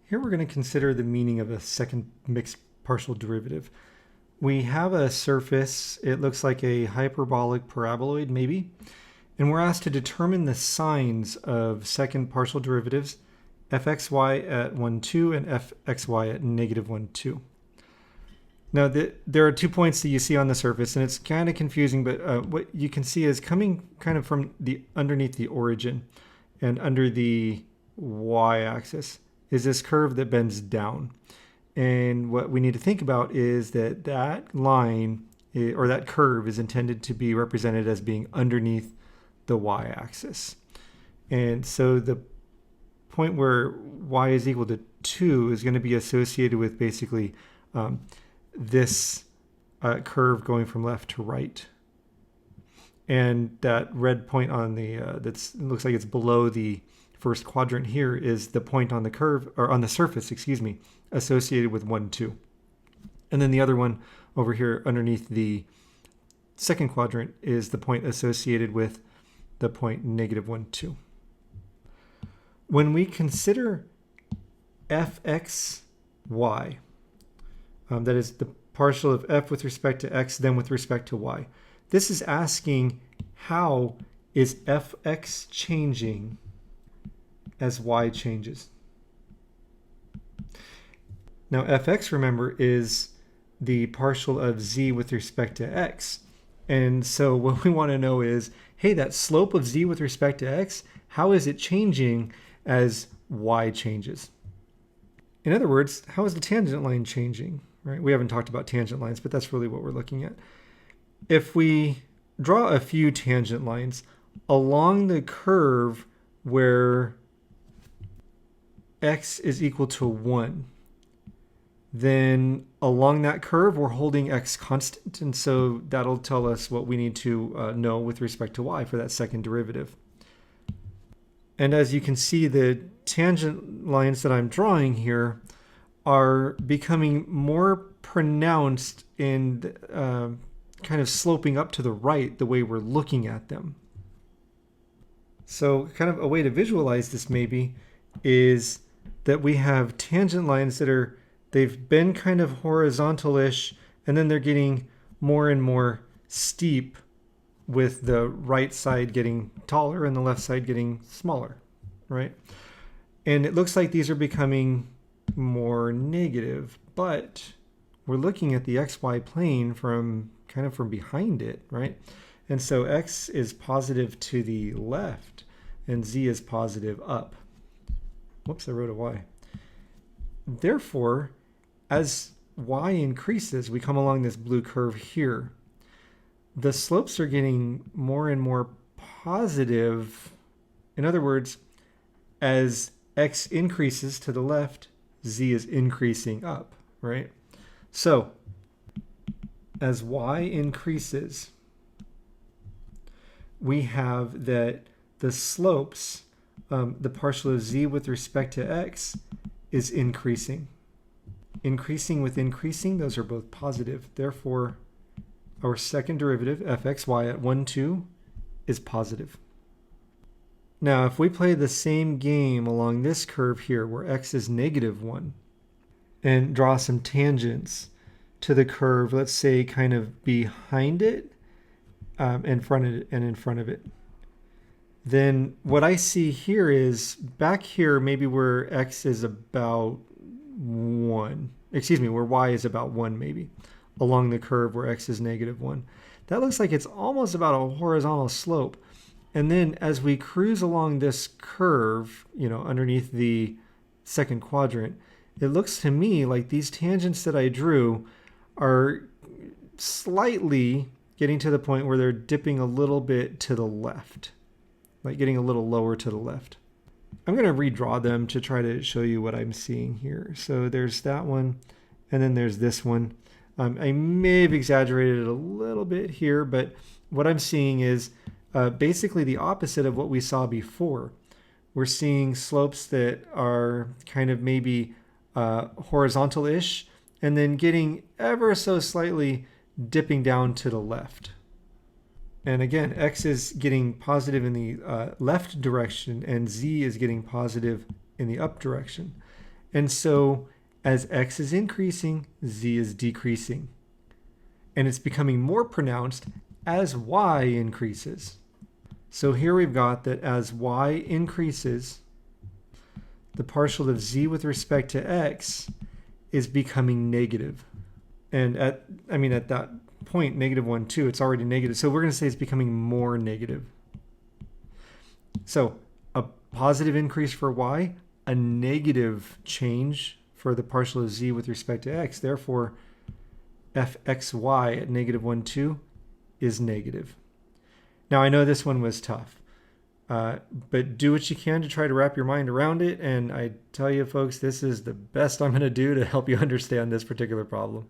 Here we're going to consider the meaning of a second mixed partial derivative. We have a surface, it looks like a hyperbolic paraboloid maybe, and we're asked to determine the signs of second partial derivatives, fxy at 1, 2 and fxy at negative 1, 2. Now there are 2 points that you see on the surface, and it's kind of confusing, but what you can see is coming kind of from the underneath the origin and under the y-axis is this curve that bends down. And what we need to think about is that that line or that curve is intended to be represented as being underneath the y-axis. And so the point where y is equal to 2 is going to be associated with basically this curve going from left to right. And that red point on the that looks like it's below the first quadrant here is the point on the curve, or on the surface, excuse me, associated with 1, 2. And then the other one over here underneath the second quadrant is the point associated with the point negative 1, 2. When we consider fxy, that is the partial of f with respect to x, then with respect to y, this is asking how is fx changing as y changes. Now fx, remember, is the partial of z with respect to x. And so what we want to know is, hey, that slope of z with respect to x, how is it changing as y changes? In other words, how is the tangent line changing? Right? We haven't talked about tangent lines, but that's really what we're looking at. If we draw a few tangent lines along the curve where x is equal to 1, then along that curve we're holding x constant, and so that'll tell us what we need to know with respect to y for that second derivative. And as you can see, the tangent lines that I'm drawing here are becoming more pronounced and kind of sloping up to the right the way we're looking at them. So kind of a way to visualize this maybe is that we have tangent lines that they've been kind of horizontal-ish, and then they're getting more and more steep with the right side getting taller and the left side getting smaller, right? And it looks like these are becoming more negative, but we're looking at the xy plane from kind of from behind it, right? And so x is positive to the left and z is positive up. Whoops, I wrote a y. Therefore, as y increases, we come along this blue curve here. The slopes are getting more and more positive. In other words, as x increases to the left, z is increasing up, right? So, as y increases, we have that the slopes, the partial of z with respect to x, is increasing. Increasing with increasing, those are both positive. Therefore, our second derivative, fxy at 1, 2, is positive. Now, if we play the same game along this curve here, where x is negative 1, and draw some tangents to the curve, let's say kind of behind it, in front of it, and in front of it, then what I see here is back here, maybe where x is about 1, where y is about 1 maybe, along the curve where x is negative 1. That looks like it's almost about a horizontal slope. And then as we cruise along this curve, underneath the second quadrant, it looks to me like these tangents that I drew are slightly getting to the point where they're dipping a little bit to the left, like getting a little lower to the left. I'm going to redraw them to try to show you what I'm seeing here. So there's that one, and then there's this one. I may have exaggerated it a little bit here, but what I'm seeing is basically the opposite of what we saw before. We're seeing slopes that are kind of maybe horizontal-ish, and then getting ever so slightly dipping down to the left. And again, x is getting positive in the left direction, and z is getting positive in the up direction. And so as x is increasing, z is decreasing. And it's becoming more pronounced as y increases. So here we've got that as y increases, the partial of z with respect to x is becoming negative. And at that point, -1, 2, it's already negative. So we're going to say it's becoming more negative. So a positive increase for y, a negative change for the partial of z with respect to x. Therefore, fxy at -1, 2 is negative. Now, I know this one was tough, but do what you can to try to wrap your mind around it. And I tell you, folks, this is the best I'm going to do to help you understand this particular problem.